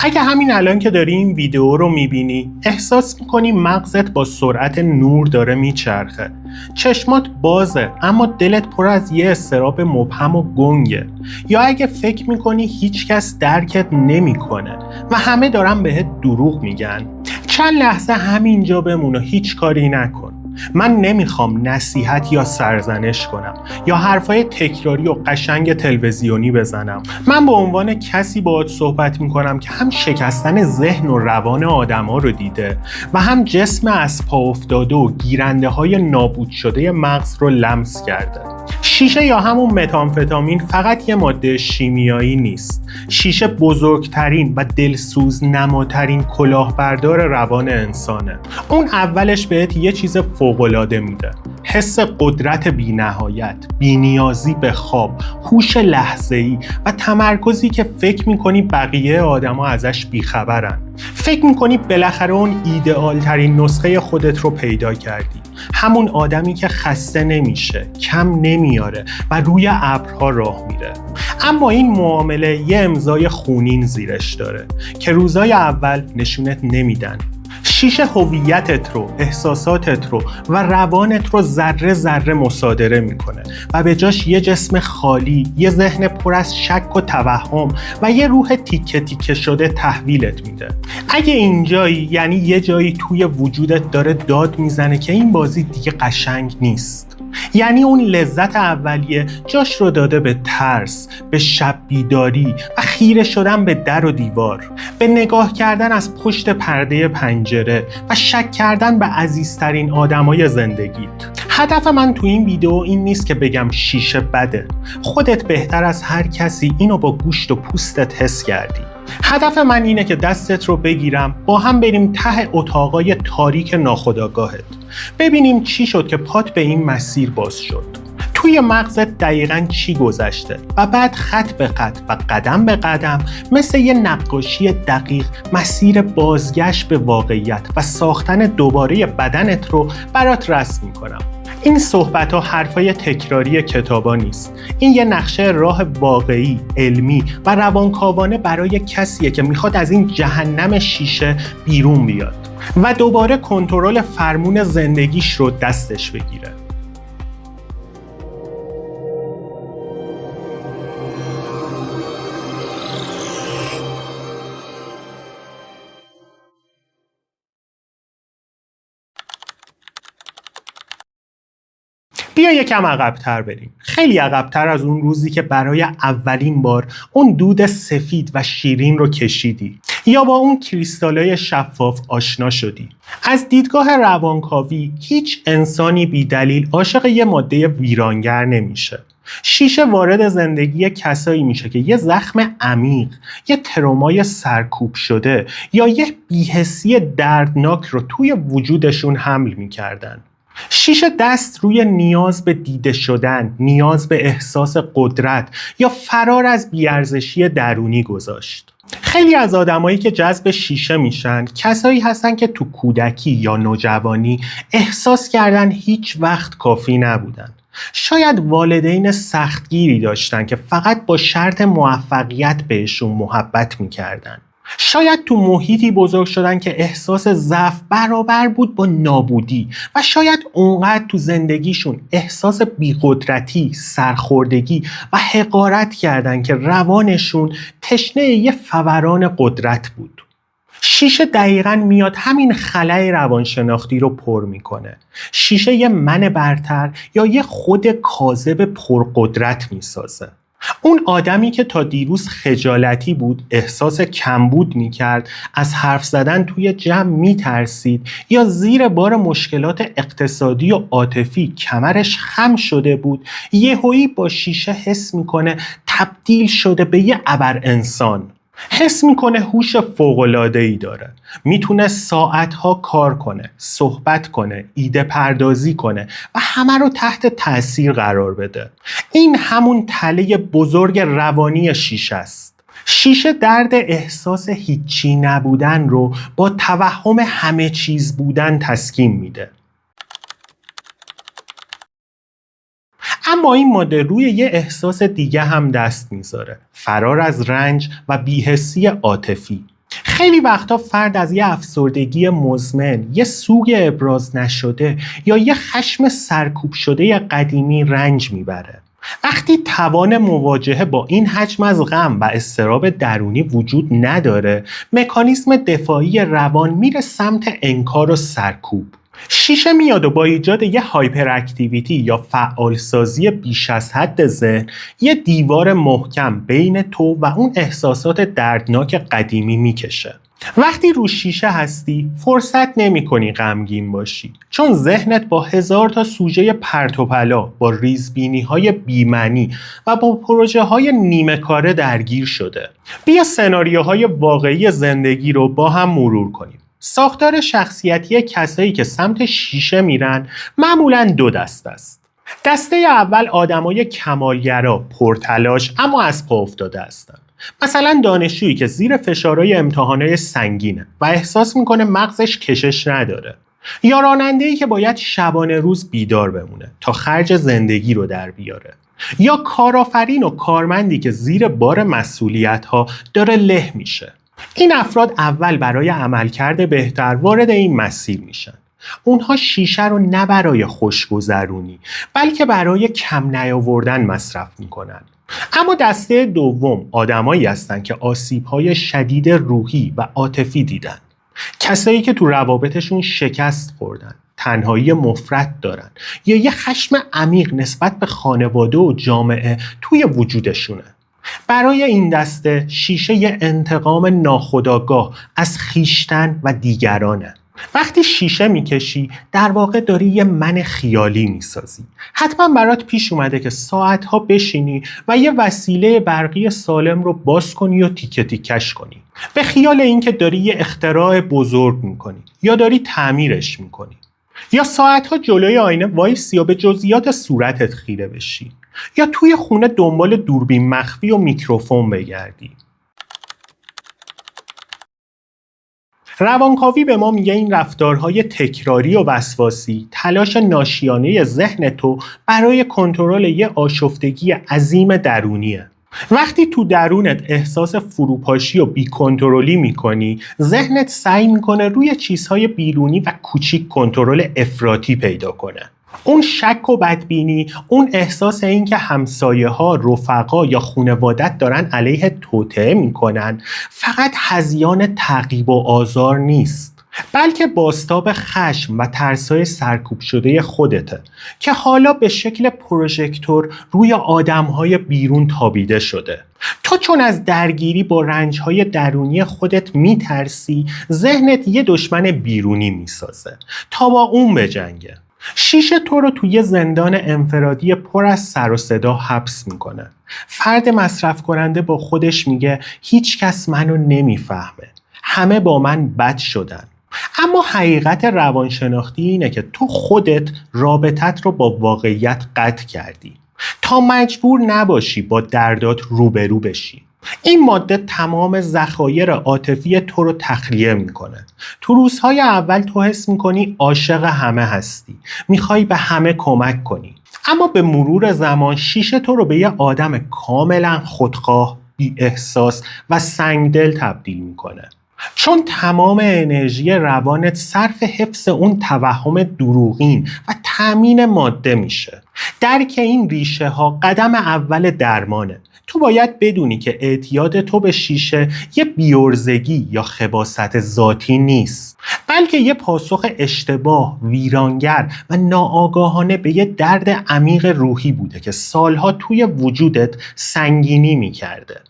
اگه همین الان که داری این ویدیو رو میبینی احساس میکنی مغزت با سرعت نور داره میچرخه، چشمات بازه اما دلت پر از یه اضطراب مبهم و گنگه، یا اگه فکر میکنی هیچکس درکت نمیکنه و همه دارن بهت دروغ میگن، چند لحظه همینجا بمون و هیچ کاری نکن. من نمیخوام نصیحت یا سرزنش کنم یا حرفای تکراری و قشنگ تلویزیونی بزنم. من به عنوان کسی باهات صحبت میکنم که هم شکستن ذهن و روان آدما رو دیده و هم جسم از پا افتاده و گیرنده های نابود شده مغز رو لمس کرده. شیشه یا همون متامفتامین فقط یه ماده شیمیایی نیست. شیشه بزرگترین و دلسوز نماترین کلاهبردار روان انسانه. اون اولش بهت یه چیز فوق‌العاده میده: حس قدرت بی‌نهایت، بی‌نیازی به خواب، هوش لحظه‌ای و تمرکزی که فکر می‌کنی بقیه آدما ازش بیخبرن. فکر می‌کنی بالاخره اون ایدئال ترین نسخه خودت رو پیدا کردی. همون آدمی که خسته نمیشه، کم نمیاره و روی ابرها راه میره. اما این معامله یه امضای خونین زیرش داره که روزای اول نشونت نمیدن. شیشه هویتت رو، احساساتت رو و روانت رو ذره ذره مصادره میکنه و به جاش یه جسم خالی، یه ذهن پر از شک و توهم و یه روح تیکه تیکه شده تحویلت میده. اگه اینجایی یعنی یه جایی توی وجودت داره داد میزنه که این بازی دیگه قشنگ نیست. یعنی اون لذت اولیه جاش رو داده به ترس، به شب بیداری و خیره شدن به در و دیوار، به نگاه کردن از پشت پرده پنجره و شک کردن به عزیزترین آدمای زندگیت. هدف من تو این ویدیو این نیست که بگم شیشه بده. خودت بهتر از هر کسی اینو با گوشت و پوستت حس کردی. هدف من اینه که دستت رو بگیرم، با هم بریم ته اتاقای تاریک ناخودآگاهت، ببینیم چی شد که پات به این مسیر باز شد. توی مغزت دقیقاً چی گذشته و بعد خط به خط و قدم به قدم مثل یه نقاشی دقیق مسیر بازگشت به واقعیت و ساختن دوباره بدنت رو برات رسم می‌کنم. این صحبت‌ها حرفای تکراری کتابا نیست. این یه نقشه راه واقعی، علمی و روانکاوانه برای کسیه که میخواد از این جهنم شیشه بیرون بیاد و دوباره کنترل فرمون زندگیش رو دستش بگیره. بیا یکم عقب‌تر بریم. خیلی عقب‌تر از اون روزی که برای اولین بار اون دود سفید و شیرین رو کشیدی یا با اون کریستالای شفاف آشنا شدی. از دیدگاه روانکاوی هیچ انسانی بی دلیل عاشق یه ماده ویرانگر نمیشه. شیشه وارد زندگی کسایی میشه که یه زخم عمیق، یه ترومای سرکوب شده یا یه بی‌حسی دردناک رو توی وجودشون حمل میکردن. شیشه دست روی نیاز به دیده شدن، نیاز به احساس قدرت یا فرار از بی‌ارزشی درونی گذاشت. خیلی از آدمایی که جذب شیشه میشن کسایی هستن که تو کودکی یا نوجوانی احساس کردن هیچ وقت کافی نبودن. شاید والدین سختگیری داشتن که فقط با شرط موفقیت بهشون محبت میکردن. شاید تو محیطی بزرگ شدن که احساس ضعف برابر بود با نابودی و شاید اونقدر تو زندگیشون احساس بی‌قدرتی، سرخوردگی و حقارت کردن که روانشون تشنه یه فوران قدرت بود. شیشه دقیقاً میاد همین خلأ روانشناختی رو پر میکنه. شیشه یه من برتر یا یه خود کاذب پرقدرت میسازه. اون آدمی که تا دیروز خجالتی بود، احساس کمبود میکرد، از حرف زدن توی جمع میترسید یا زیر بار مشکلات اقتصادی و عاطفی کمرش خم شده بود، یهویی با شیشه حس میکنه تبدیل شده به یه ابر انسان. حس میکنه هوش فوق‌العاده‌ای داره، میتونه ساعتها کار کنه، صحبت کنه، ایده پردازی کنه و همه رو تحت تأثیر قرار بده. این همون تله بزرگ روانی شیشه است. شیشه درد احساس هیچی نبودن رو با توهم همه چیز بودن تسکین میده. اما این ماده روی یه احساس دیگه هم دست میذاره: فرار از رنج و بی‌حسی عاطفی. خیلی وقتا فرد از یه افسردگی مزمن، یه سوگ ابراز نشده یا یه خشم سرکوب شده قدیمی رنج میبره. وقتی توان مواجهه با این حجم از غم و اضطراب درونی وجود نداره، مکانیزم دفاعی روان میره سمت انکار و سرکوب. شیشه میاد و با ایجاد یه هایپر اکتیویتی یا فعالسازی بیش از حد ذهن، یه دیوار محکم بین تو و اون احساسات دردناک قدیمی میکشه. وقتی رو شیشه هستی فرصت نمی کنی غمگین باشی، چون ذهنت با 1000 تا سوژه پرت و پلا، با ریزبینی های بی‌معنی و با پروژه های نیمه کاره درگیر شده. بیا سناریوهای واقعی زندگی رو با هم مرور کنیم. ساختار شخصیتی کسایی که سمت شیشه میرن معمولاً 2 دسته است. دسته اول آدمای کمالگرا، پرتلاش اما از پا افتاده هستند. مثلا دانشجویی که زیر فشارهای امتحانات سنگینه و احساس میکنه مغزش کشش نداره، یا راننده‌ای که باید شبانه روز بیدار بمونه تا خرج زندگی رو در بیاره، یا کارآفرین و کارمندی که زیر بار مسئولیت‌ها داره له میشه. این افراد اول برای عملکرد بهتر وارد این مسیر میشن. اونها شیشه رو نه برای خوشگذرونی بلکه برای کم نیاوردن مصرف میکنن. اما دسته دوم آدمایی هستن که آسیب‌های شدید روحی و عاطفی دیدن. کسایی که تو روابطشون شکست خوردن، تنهایی مفرط دارن یا یه خشم عمیق نسبت به خانواده و جامعه توی وجودشونه. برای این دسته شیشه یه انتقام ناخودآگاه از خویشتن و دیگرانه. وقتی شیشه میکشی در واقع داری یه من خیالی میسازی. حتما برات پیش اومده که ساعتها بشینی و یه وسیله برقی سالم رو باز کنی و تیکه تیکش کنی، به خیال اینکه داری یه اختراع بزرگ میکنی یا داری تعمیرش میکنی. یا ساعتها جلوی آینه وایسی و به جزئیات صورتت خیره بشی، یا توی خونه دنبال دوربین مخفی و میکروفون بگردی. روانکاوی به ما میگه این رفتارهای تکراری و وسواسی تلاش ناشیانه ذهن تو برای کنترل یه آشفتگی عظیم درونیه. وقتی تو درونت احساس فروپاشی و بی‌کنترلی میکنی، ذهنت سعی میکنه روی چیزهای بیرونی و کوچیک کنترل افراطی پیدا کنه. اون شک و بدبینی، اون احساس این که همسایه ها، رفقا یا خانوادت دارن علیه توطئه میکنن، فقط هذیان تعقیب و آزار نیست، بلکه بازتاب خشم و ترسای سرکوب شده خودته که حالا به شکل پروژکتور روی آدمهای بیرون تابیده شده. تو چون از درگیری با رنجهای درونی خودت میترسی، ذهنت یه دشمن بیرونی میسازه تا با اون بجنگه. شیشه تو رو توی زندان انفرادی پر از سر و صدا حبس میکنه. فرد مصرف کننده با خودش میگه هیچ کس منو نمیفهمه، همه با من بد شدن. اما حقیقت روانشناختی اینه که تو خودت رابطت رو با واقعیت قطع کردی تا مجبور نباشی با دردات روبرو بشی. این ماده تمام ذخایر عاطفی تو رو تخلیه میکنه. تو روزهای اول تو حس میکنی عاشق همه هستی، میخوای به همه کمک کنی، اما به مرور زمان شیشه تو رو به یه آدم کاملا خودخواه، بی احساس و سنگدل تبدیل میکنه. چون تمام انرژی روانت صرف حفظ اون توهم دروغین و تامین ماده میشه. درک این ریشه ها قدم اول درمانه. تو باید بدونی که اعتیاد تو به شیشه یه بیورزگی یا خباثت ذاتی نیست، بلکه یه پاسخ اشتباه، ویرانگر و ناآگاهانه به یه درد عمیق روحی بوده که سالها توی وجودت سنگینی میکرده.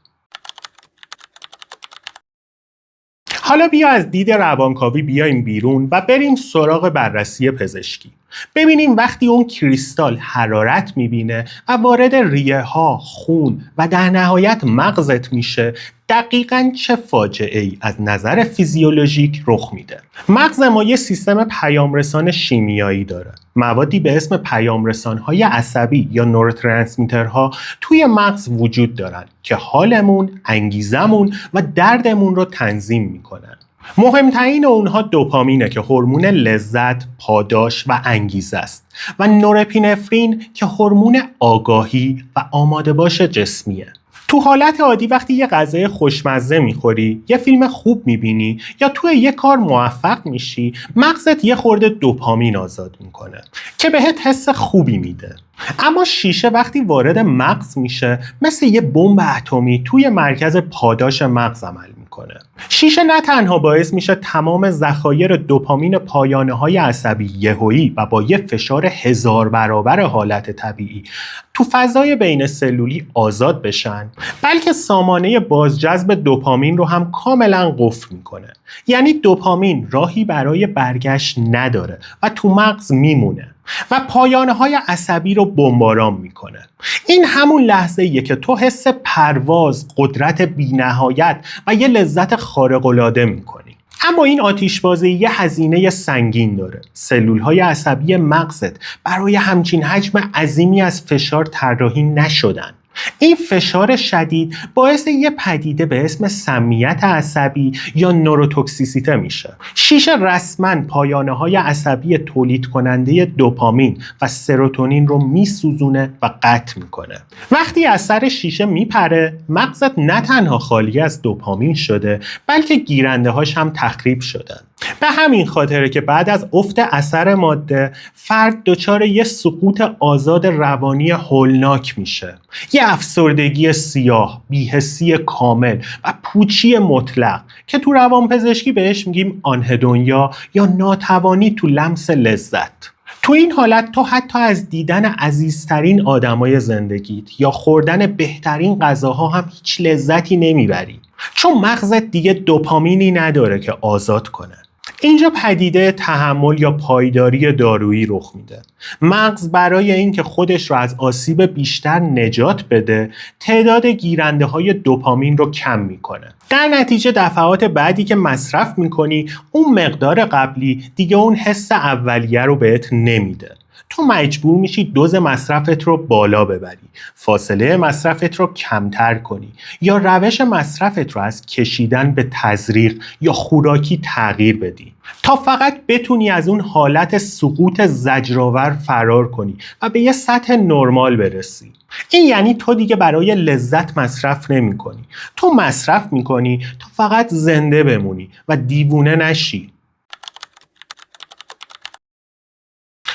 حالا بیا از دید روانکاوی بیایم بیرون و بریم سراغ بررسی پزشکی. ببینیم وقتی اون کریستال حرارت میبینه و وارد ریه ها، خون و در نهایت مغزت میشه، دقیقاً چه فاجعه ای از نظر فیزیولوژیک رخ میده. مغز ما یه سیستم پیامرسان شیمیایی داره. موادی به اسم پیامرسان‌های عصبی یا نوروترانسمیترها توی مغز وجود دارن که حالمون، انگیزمون و دردمون رو تنظیم میکنن. مهمترین اونها دوپامینه که هورمون لذت، پاداش و انگیزه است و نورپینفرین که هورمون آگاهی و آماده باش جسمیه. تو حالت عادی وقتی یه غذای خوشمزه میخوری، یه فیلم خوب میبینی یا توی یه کار موفق میشی، مغزت یه خورده دوپامین آزاد میکنه که بهت حس خوبی میده. اما شیشه وقتی وارد مغز میشه مثل یه بمب اتمی توی مرکز پاداش مغز عمل میکنه. شیشه نه تنها باعث میشه تمام ذخایر دوپامین پایانه‌های عصبی یهویی و با یه فشار 1000 برابر حالت طبیعی تو فضای بین سلولی آزاد بشن، بلکه سامانه بازجذب دوپامین رو هم کاملا قفل میکنه. یعنی دوپامین راهی برای برگشت نداره و تو مغز میمونه و پایانه‌های عصبی رو بمباران میکنه. این همون لحظه‌ایه که تو حس پرواز، قدرت بی‌نهایت و یه لذت خارق‌العاده میکنی. اما این آتشبازی یه هزینه سنگین داره. سلول‌های عصبی مغزت برای همچین حجم عظیمی از فشار طراحی نشدن. این فشار شدید باعث یه پدیده به اسم سمیت عصبی یا نوروتوکسیسیته میشه. شیشه رسما پایانه‌های عصبی تولید کننده دوپامین و سروتونین رو میسوزونه و قطع میکنه. وقتی اثر شیشه میپره، مغزت نه تنها خالی از دوپامین شده، بلکه گیرنده هاش هم تخریب شدن. به همین خاطره که بعد از افت اثر ماده، فرد دچار یه سقوط آزاد روانی هولناک میشه. یه افسردگی سیاه، بی‌حسی کامل و پوچی مطلق که تو روانپزشکی بهش میگیم آنهدونیا یا ناتوانی تو لمس لذت. تو این حالت تو حتی از دیدن عزیزترین آدمای زندگیت یا خوردن بهترین غذاها هم هیچ لذتی نمیبری، چون مغزت دیگه دوپامینی نداره که آزاد کنه. اینجا پدیده تحمل یا پایداری دارویی رخ میده. مغز برای اینکه خودش رو از آسیب بیشتر نجات بده، تعداد گیرنده های دوپامین رو کم میکنه. در نتیجه دفعات بعدی که مصرف میکنی، اون مقدار قبلی دیگه اون حس اولیه رو بهت نمیده. تو مجبور میشی دوز مصرفت رو بالا ببری، فاصله مصرفت رو کمتر کنی یا روش مصرفت رو از کشیدن به تزریق یا خوراکی تغییر بدی تا فقط بتونی از اون حالت سقوط زجرآور فرار کنی و به یه سطح نرمال برسی. این یعنی تو دیگه برای لذت مصرف نمی کنی. تو مصرف میکنی تا فقط زنده بمونی و دیوونه نشی.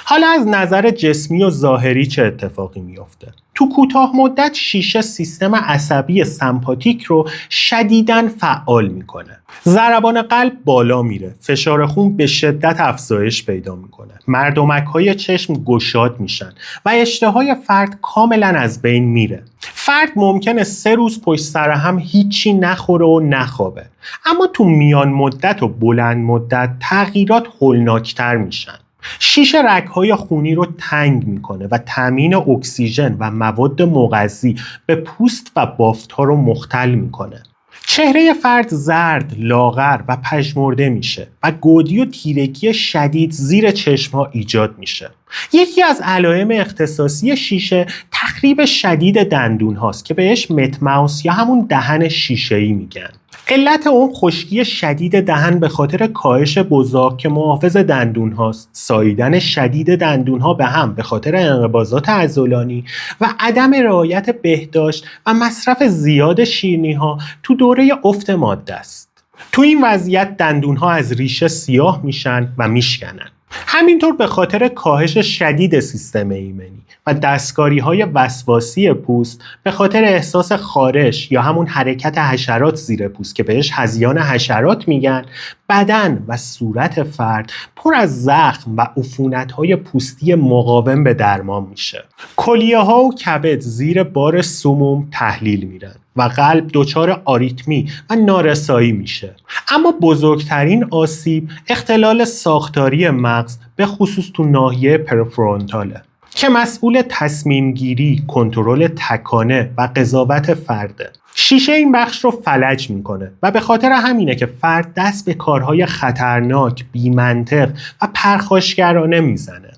حالا از نظر جسمی و ظاهری چه اتفاقی میفته؟ تو کوتاه مدت شیشه سیستم عصبی سمپاتیک رو شدیداً فعال میکنه. ضربان قلب بالا میره، فشار خون به شدت افزایش پیدا میکنه، مردمک‌های چشم گشاد میشن و اشتهای فرد کاملاً از بین میره. فرد ممکنه 3 روز پشت سر هم هیچی نخوره و نخوابه، اما تو میان مدت و بلند مدت تغییرات هولناکتر میشن. شیشه رگ‌های خونی رو تنگ میکنه و تامین اکسیژن و مواد مغذی به پوست و بافت‌ها رو مختل میکنه. چهره فرد زرد، لاغر و پژمرده میشه و گودی و تیرگی شدید زیر چشم‌ها ایجاد میشه. یکی از علائم اختصاصی شیشه تخریب شدید دندون هاست که بهش متماوس یا همون دهن شیشه‌ای میگن. علت اون خشکی شدید دهن به خاطر کاهش بزاق که محافظ دندون هاست، ساییدن شدید دندون ها به هم به خاطر انقباضات عضلانی و عدم رعایت بهداشت و مصرف زیاد شیرینی ها تو دوره افت ماده است. تو این وضعیت دندون ها از ریشه سیاه میشن و میشکنن. همینطور به خاطر کاهش شدید سیستم ایمنی و دستکاری‌های وسواسی پوست به خاطر احساس خارش یا همون حرکت حشرات زیر پوست که بهش هذیان حشرات میگن، بدن و صورت فرد پر از زخم و عفونت‌های پوستی مقاوم به درمان میشه. کلیه‌ها و کبد زیر بار سموم تحلیل میرن و قلب دچار آریتمی و نارسایی میشه. اما بزرگترین آسیب اختلال ساختاری مغز به خصوص تو ناحیه پرفرونتاله که مسئول تصمیم گیری، کنترل تکانه و قضاوت فرده. شیشه این بخش رو فلج میکنه و به خاطر همینه که فرد دست به کارهای خطرناک، بی‌منطق و پرخاشگرانه میزنه.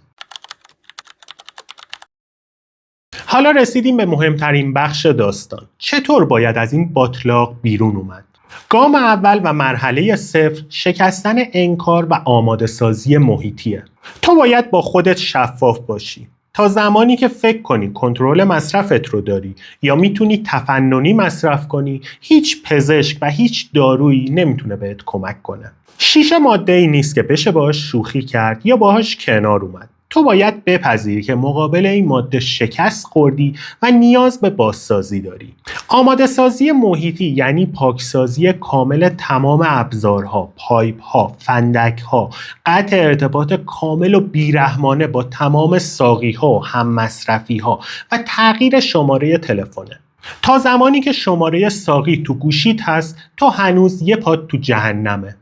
حالا رسیدیم به مهمترین بخش داستان. چطور باید از این باتلاق بیرون اومد؟ گام اول و مرحله 0 شکستن انکار و آماده سازی محیطیه. تو باید با خودت شفاف باشی. تا زمانی که فکر کنی کنترل مصرفت رو داری یا میتونی تفننی مصرف کنی، هیچ پزشک و هیچ دارویی نمیتونه بهت کمک کنه. شیشه ماده‌ای نیست که بشه باهاش شوخی کرد یا باهاش کنار اومد. تو باید بپذیری که مقابل این ماده شکست خوردی و نیاز به بازسازی داری. آماده سازی محیطی یعنی پاکسازی کامل تمام ابزارها، پایپ‌ها، فندک‌ها، قطع ارتباط کامل و بیرحمانه با تمام ساقی‌ها و هم مصرفی‌ها و تغییر شماره تلفنه. تا زمانی که شماره ساقی تو گوشیت هست، تو هنوز یه پات تو جهنمه.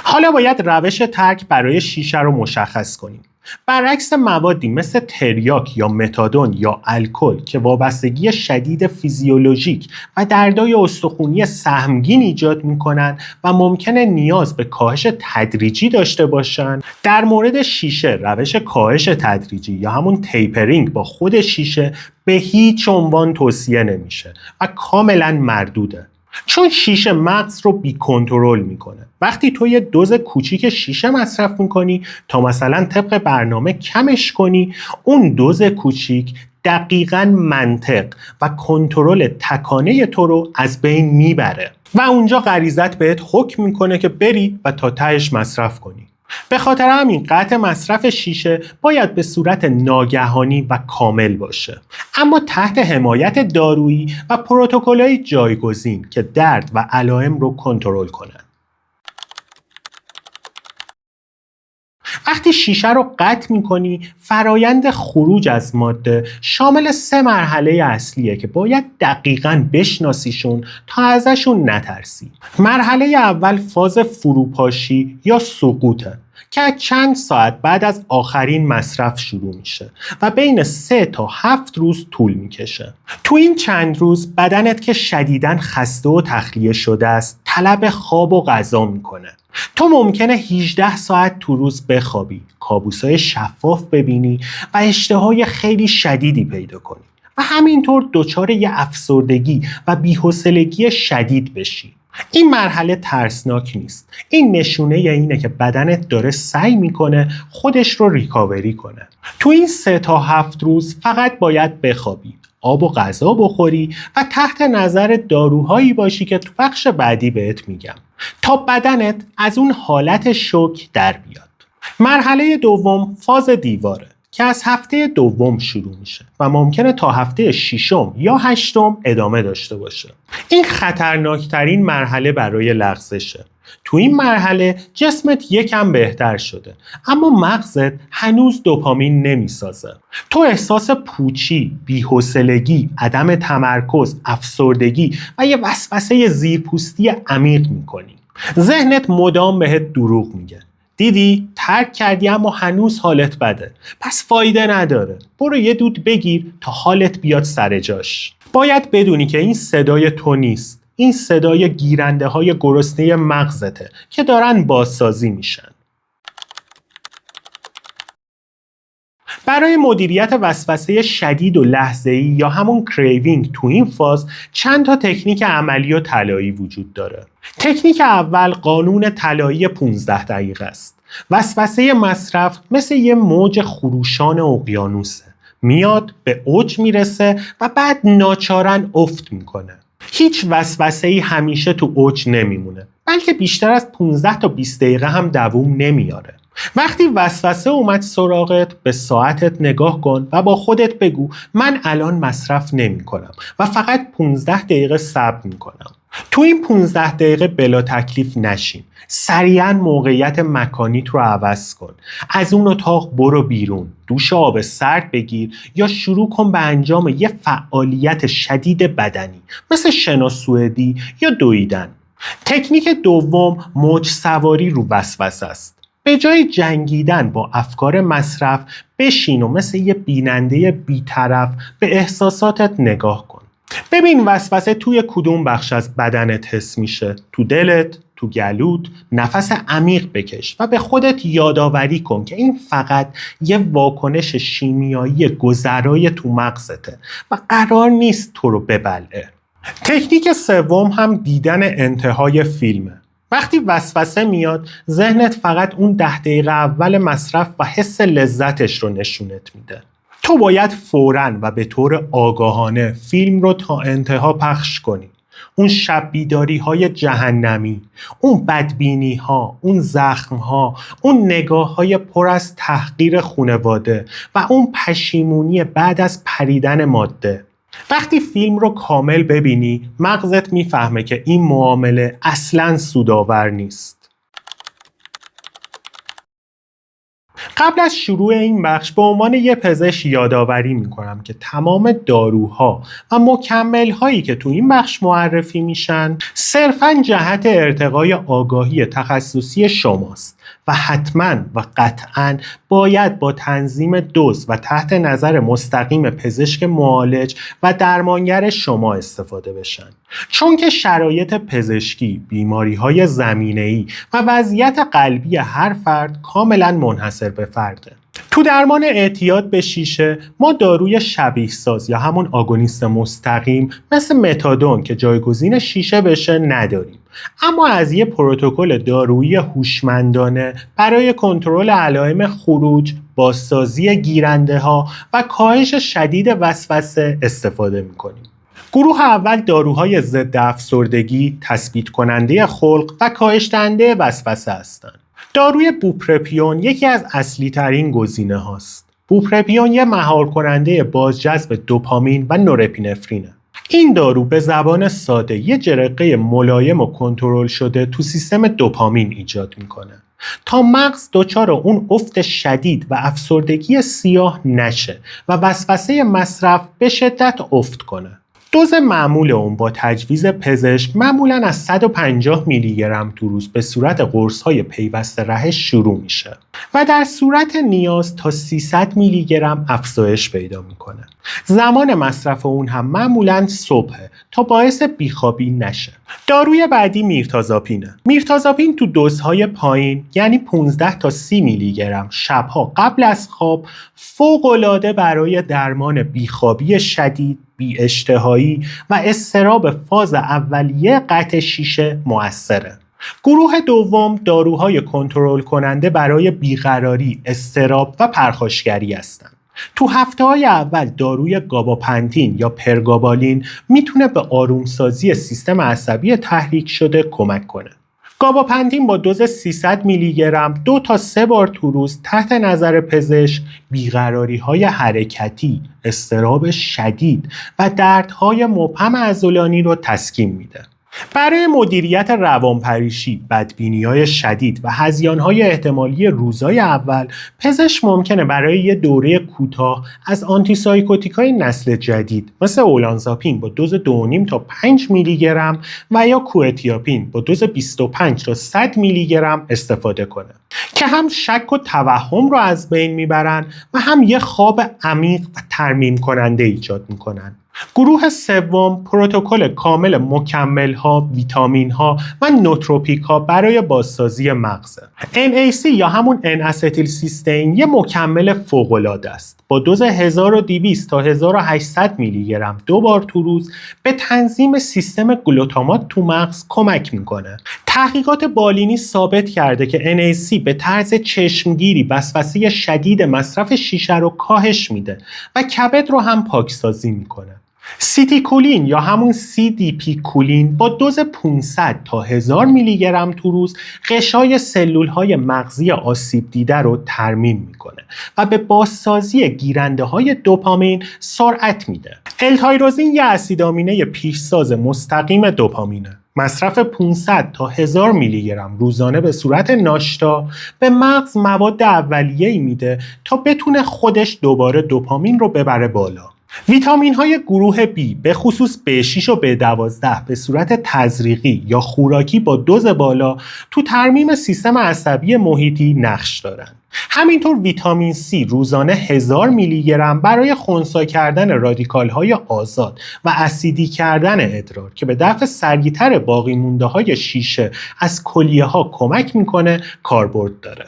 حالا باید روش ترک برای شیشه رو مشخص کنیم. برعکس موادی مثل تریاک یا متادون یا الکل که وابستگی شدید فیزیولوژیک و دردای استخوانی سهمگین ایجاد میکنن و ممکنه نیاز به کاهش تدریجی داشته باشن، در مورد شیشه روش کاهش تدریجی یا همون تیپرینگ با خود شیشه به هیچ عنوان توصیه نمیشه و کاملا مردوده. چون شیشه مغز رو بی کنترل میکنه. وقتی تو یه دوز کوچیک شیشه مصرف میکنی تا مثلا طبق برنامه کمش کنی، اون دوز کوچیک دقیقاً منطق و کنترل تکانه تو رو از بین میبره و اونجا غریزت بهت حکم میکنه که بری و تا تهش مصرف کنی. به خاطر همین قطع مصرف شیشه باید به صورت ناگهانی و کامل باشه، اما تحت حمایت دارویی و پروتکل‌های جایگزین که درد و علائم رو کنترل کنن. وقتی شیشه رو قطع می‌کنی، فرایند خروج از ماده شامل 3 مرحله اصلیه که باید دقیقاً بشناسیشون تا ازشون نترسی. مرحله اول فاز فروپاشی یا سقوطه که چند ساعت بعد از آخرین مصرف شروع میشه و بین 3 تا 7 روز طول میکشه. تو این چند روز بدنت که شدیداً خسته و تخلیه شده است، طلب خواب و غذا میکنه. تو ممکنه 18 ساعت تو روز بخوابی، کابوسای شفاف ببینی و اشتهای خیلی شدیدی پیدا کنی و همینطور دچار یه افسردگی و بی‌حوصلگی شدید بشی. این مرحله ترسناک نیست. این نشونه اینه که بدنت داره سعی میکنه خودش رو ریکاوری کنه. تو این 3 تا 7 روز فقط باید بخوابی، آب و غذا بخوری و تحت نظر داروهایی باشی که تو بخش بعدی بهت میگم تا بدنت از اون حالت شوک در بیاد. مرحله دوم فاز دیواره که از هفته دوم شروع میشه و ممکنه تا هفته 6 یا 8 ادامه داشته باشه. این خطرناکترین مرحله برای لغزشه. تو این مرحله جسمت یکم بهتر شده اما مغزت هنوز دوپامین نمیسازه. تو احساس پوچی، بی‌حوصلگی، عدم تمرکز، افسردگی و یه وسوسه زیرپوستی عمیق میکنی. ذهنت مدام بهت دروغ میگه. دیدی؟ ترک کردی اما هنوز حالت بده. پس فایده نداره. برو یه دود بگیر تا حالت بیاد سر جاش. باید بدونی که این صدای تو نیست. این صدای گیرنده های گرسنه مغزته که دارن بازسازی میشن. برای مدیریت وسوسه شدید و لحظه‌ای یا همون کریوینگ تو این فاز چند تا تکنیک عملی و طلایی وجود داره. تکنیک اول قانون طلایی 15 دقیقه است. وسوسه مصرف مثل یه موج خروشان اقیانوسه. میاد به اوج میرسه و بعد ناچارن افت میکنه. هیچ وسوسه‌ای همیشه تو اوج نمیمونه، بلکه بیشتر از 15 تا 20 دقیقه هم دووم نمیاره. وقتی وسوسه اومد سراغت، به ساعتت نگاه کن و با خودت بگو من الان مصرف نمی کنم و فقط 15 دقیقه صبر می کنم. تو این 15 دقیقه بلا تکلیف نشین. سریعا موقعیت مکانیت رو عوض کن. از اون اتاق برو بیرون. دوش آب سرد بگیر یا شروع کن به انجام یه فعالیت شدید بدنی مثل شنا سوئدی یا دویدن. تکنیک دوم موج سواری رو وسوسه است. به جای جنگیدن با افکار مصرف، بشین و مثل یه بیننده بی‌طرف به احساساتت نگاه کن. ببین وسوسه توی کدوم بخش از بدنت حس میشه. تو دلت، تو گلوت. نفس عمیق بکش و به خودت یادآوری کن که این فقط یه واکنش شیمیایی گذرای تو مغزته و قرار نیست تو رو ببلعه. تکنیک سوم هم دیدن انتهای فیلمه. وقتی وسوسه میاد ذهنت فقط اون 10 دقیقه اول مصرف و حس لذتش رو نشونت میده. تو باید فوراً و به طور آگاهانه فیلم رو تا انتها پخش کنی. اون شب بیداری های جهنمی، اون بدبینی ها، اون زخم ها، اون نگاه های پر از تحقیر خانواده و اون پشیمونی بعد از پریدن ماده. وقتی فیلم رو کامل ببینی مغزت میفهمه که این معامله اصلاً سودآور نیست. قبل از شروع این بخش به عنوان یه پزشک یادآوری میکنم که تمام داروها و مکمل‌هایی که تو این بخش معرفی میشن صرفاً جهت ارتقای آگاهی تخصصی شماست و حتماً و قطعاً باید با تنظیم دوز و تحت نظر مستقیم پزشک معالج و درمانگر شما استفاده بشن. چون که شرایط پزشکی، بیماری‌های زمینه‌ای و وضعیت قلبی هر فرد کاملاً منحصر به فرده. تو درمان اعتیاد به شیشه ما داروی شبیه ساز یا همون آگونیست مستقیم مثل متادون که جایگزین شیشه بشه نداریم. اما از یه پروتکل دارویی هوشمندانه برای کنترل علائم خروج، بازسازی گیرنده ها و کاهش شدید وسوسه استفاده می‌کنیم. گروه اول داروهای ضد افسردگی، تثبیت کننده خلق و کاهش دهنده وسوسه هستند. داروی بوپرپیون یکی از اصلی ترین گزینه هاست. بوپرپیون یه مهار کننده بازجذب دوپامین و نورپینفرینه. این دارو به زبان ساده یه جرقه ملایم و کنترل شده تو سیستم دوپامین ایجاد میکنه تا مغز دچار اون افت شدید و افسردگی سیاه نشه و وسوسه مصرف به شدت افت کنه. دوز معمول اون با تجویز پزشک معمولاً از 150 میلی گرم تو روز به صورت قرص‌های پیوسته رهش شروع میشه و در صورت نیاز تا 300 میلی گرم افزایش پیدا میکنه. زمان مصرف اون هم معمولاً صبحه تا باعث بیخوابی نشه. داروی بعدی میرتازاپینه. میرتازاپین تو دوزهای پایین یعنی 15 تا 30 میلی گرم شبها قبل از خواب فوق‌العاده برای درمان بیخوابی شدید، بی‌اشتهایی و اضطراب فاز اولیه قطع شیشه مؤثره. گروه دوم داروهای کنترل کننده برای بیقراری، اضطراب و پرخاشگری هستند. تو هفته‌های اول داروی گاباپنتین یا پرگابالین میتونه به آرومسازی سیستم عصبی تحریک شده کمک کنه. گاباپنتین با دوز 300 میلی گرم 2 تا 3 بار تو روز تحت نظر پزشک بیقراری‌های حرکتی، اضطراب شدید و دردهای مبهم عضلانی رو تسکین میده. برای مدیریت روانپریشی، بدبینی‌های شدید و هذیان‌های احتمالی روزهای اول، پزشک ممکنه برای یه دوره کوتاه از آنتیسایکوتیکای نسل جدید مثل اولانزاپین با دوز 2.5 تا 5 میلی گرم و یا کوئتیاپین با دوز 25 تا 100 میلی گرم استفاده کنه که هم شک و توهم رو از بین میبرن و هم یه خواب عمیق و ترمیم کننده ایجاد میکنن. گروه سوم پروتکل کامل مکمل‌ها، ویتامین‌ها و نوتروپیک‌ها برای بازسازی مغزه. NAC یا همون N-اسیتیل سیستین یه مکمل فوق‌العاده است. با دوز 1200 تا 1800 میلی گرم 2 بار تو روز به تنظیم سیستم گلوتامات تو مغز کمک میکنه. تحقیقات بالینی ثابت کرده که NAC به طرز چشمگیری وسوسه شدید مصرف شیشه رو کاهش میده و کبد رو هم پاکسازی میکنه. سیتیکولین یا همون CDP کولین با دوز 500 تا 1000 میلی گرم تو روز غشای سلول‌های مغزی آسیب دیده رو ترمیم میکنه و به بازسازی گیرنده‌های دوپامین سرعت میده. التایروزین یه اسیدآمینه پیشساز مستقیم دوپامینه. مصرف 500 تا 1000 میلی گرم روزانه به صورت ناشتا به مغز مواد اولیه‌ای میده تا بتونه خودش دوباره دوپامین رو ببره بالا. ویتامین های گروه B به خصوص B6 و B12 به صورت تزریقی یا خوراکی با دوز بالا تو ترمیم سیستم عصبی محیطی نقش دارند. همینطور ویتامین C روزانه 1000 میلی گرم برای خنثی کردن رادیکال های آزاد و اسیدی کردن ادرار که به دفع سریعتر باقی مونده های شیشه از کلیه ها کمک میکنه کاربرد داره.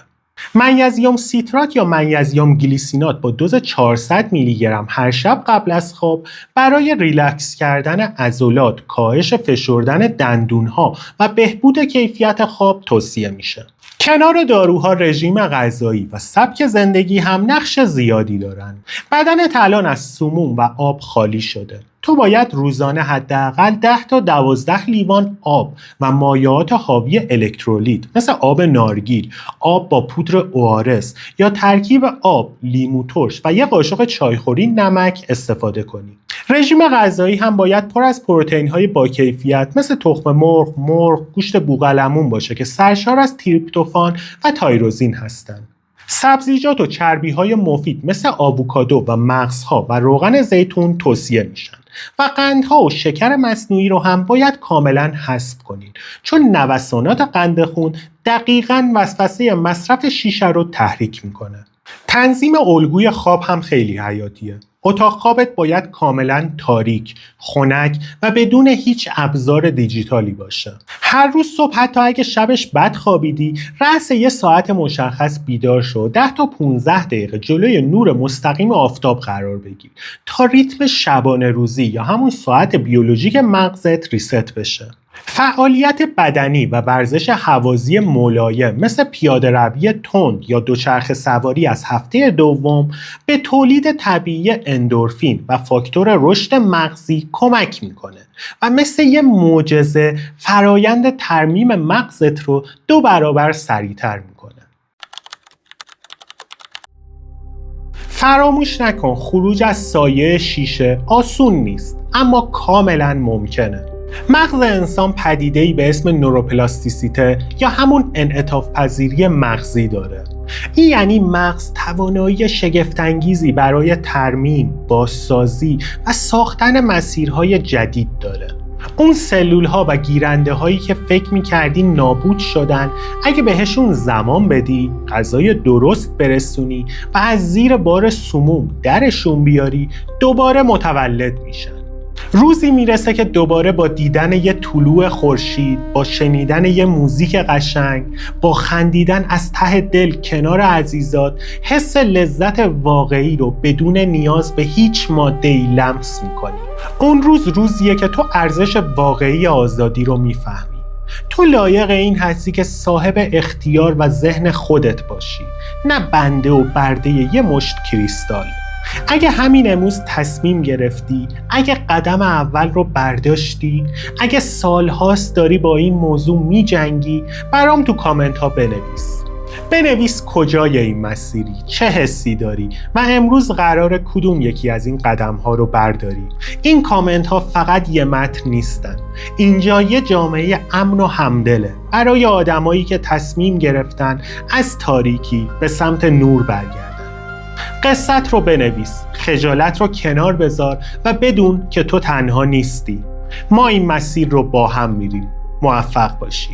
منیزیم سیترات یا منیزیم گلیسینات با دوز 400 میلی گرم هر شب قبل از خواب برای ریلکس کردن عضلات، کاهش فشردن دندونها و بهبود کیفیت خواب توصیه میشه. کنار داروها رژیم غذایی و سبک زندگی هم نقش زیادی دارن. بدنت الان از سموم و آب خالی شده. تو باید روزانه حداقل 10 تا 12 لیوان آب و مایعات حاوی الکترولیت مثل آب نارگیل، آب با پودر ORS یا ترکیب آب، لیمو ترش و یه قاشق چایخوری نمک استفاده کنی. رژیم غذایی هم باید پر از پروتئین‌های با کیفیت مثل تخم مرغ، گوشت بوقلمون باشه که سرشار از تریپتوفان و تایروزین هستند. سبزیجات و چربی‌های مفید مثل آووکادو و مغزها و روغن زیتون توصیه میشن و قندها و شکر مصنوعی رو هم باید کاملا حذف کنین چون نوسانات قند خون دقیقاً وسوسه مصرف شیشه رو تحریک میکنه. تنظیم الگوی خواب هم خیلی حیاتیه. اتاق خوابت باید کاملا تاریک، خنک و بدون هیچ ابزار دیجیتالی باشه. هر روز صبح حتی اگه شبش بد خوابیدی، رأس یه ساعت مشخص بیدار شو، 10 تا 15 دقیقه جلوی نور مستقیم آفتاب قرار بگیر تا ریتم شبانه روزی یا همون ساعت بیولوژیک مغزت ریست بشه. فعالیت بدنی و ورزش هوازی ملایم مثل پیاده روی تند یا دوچرخه سواری از هفته دوم به تولید طبیعی اندورفین و فاکتور رشد مغزی کمک میکنه و مثل یه معجزه فرایند ترمیم مغزت رو 2 برابر سریعتر میکنه. فراموش نکن خروج از سایه شیشه آسون نیست اما کاملا ممکنه. مغز انسان پدیده‌ای به اسم نوروپلاستیسیته یا همون انعطاف پذیری مغزی داره. این یعنی مغز توانایی شگفت‌انگیزی برای ترمیم، بازسازی و ساختن مسیرهای جدید داره. اون سلول‌ها و گیرنده‌هایی که فکر می‌کردی نابود شدن، اگه بهشون زمان بدی، غذای درست برسونی و از زیر بار سموم درشون بیاری، دوباره متولد میشن. روزی میرسه که دوباره با دیدن یه طلوع خورشید، با شنیدن یه موزیک قشنگ، با خندیدن از ته دل کنار عزیزات، حس لذت واقعی رو بدون نیاز به هیچ ماده‌ای لمس میکنی. اون روز روزیه که تو ارزش واقعی آزادی رو میفهمی. تو لایق این هستی که صاحب اختیار و ذهن خودت باشی، نه بنده و برده یه مشت کریستال. اگه همین امروز تصمیم گرفتی، اگه قدم اول رو برداشتی، اگه سالهاست داری با این موضوع می جنگی، برام تو کامنت ها بنویس کجای این مسیری، چه حسی داری و امروز قراره کدوم یکی از این قدم ها رو برداری. این کامنت ها فقط یه متن نیستن. اینجا یه جامعه امن و همدله برای آدمایی که تصمیم گرفتن از تاریکی به سمت نور برگردن. قصت رو بنویس، خجالت رو کنار بذار و بدون که تو تنها نیستی. ما این مسیر رو با هم میریم. موفق باشی.